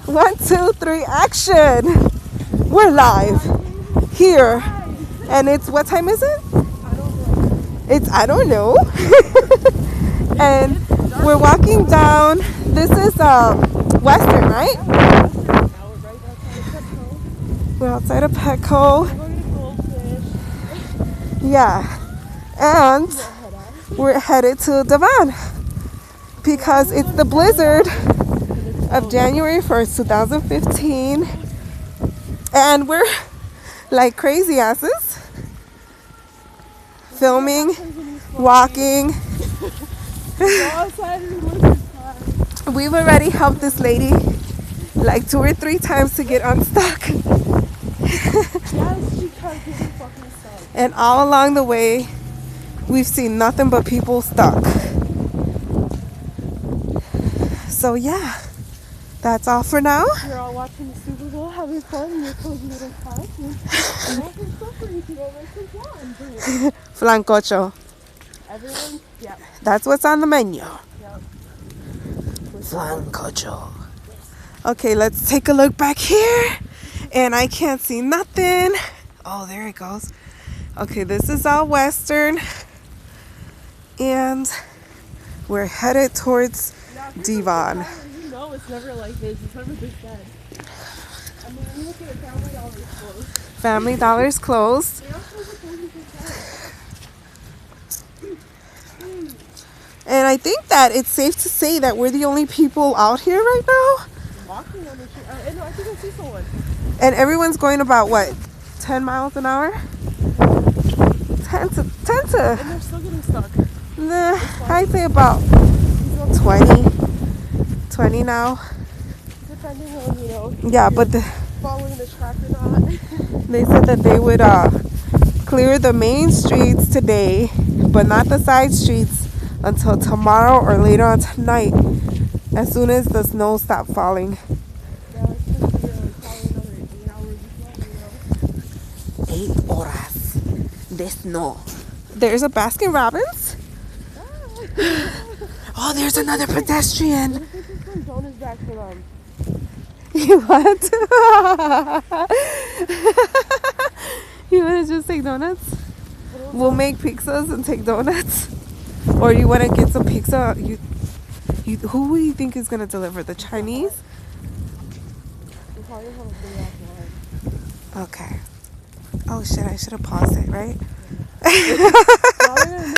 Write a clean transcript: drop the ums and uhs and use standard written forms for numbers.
1, 2, 3, action! We're live here, and it's what time is it? It's I don't know. And we're walking down. This is Western, right? We're outside of Petco. Yeah, and we're headed to Devon because it's the blizzard of January 1st, 2015, and we're like crazy asses filming, walking. We've already helped this lady like 2 or 3 times to get unstuck. And all along the way, we've seen nothing but people stuck. So yeah, that's all for now. You're all watching the Super Bowl, having fun in your cozy little house. And all this stuff for you to go make some fun. Flancocho. Everyone, yeah. That's what's on the menu. Yep. Flancocho. Okay, let's take a look back here. And I can't see nothing. Oh, there it goes. Okay, this is all Western. And we're headed towards Devon. You know it's never like this. It's never this bad. I mean, when you look at it, Family Dollar's closed. Family Dollar's closed. And I think that it's safe to say that we're the only people out here right now. Walking on the street. No, I think I see someone. And everyone's going about what? 10 miles an hour? 10 to. And they're still getting stuck. Nah, I say about 20. 20 now. Depending on, you know, Yeah, but following the track or not. they said that they would clear the main streets today, but not the side streets until tomorrow or later on tonight, as soon as the snow stops falling. Yeah, it's supposed to be probably another 8 hours before, you know. 8 horas de snow. There's a Baskin Robbins. Oh, there's another pedestrian. What if we just bring donuts back for them? You what? You want to just take donuts? We'll make pizzas and take donuts. Or you want to get some pizza? Who do you think is going to deliver? The Chinese? We probably have a big ass line. Okay. Oh shit, I should have paused it, right?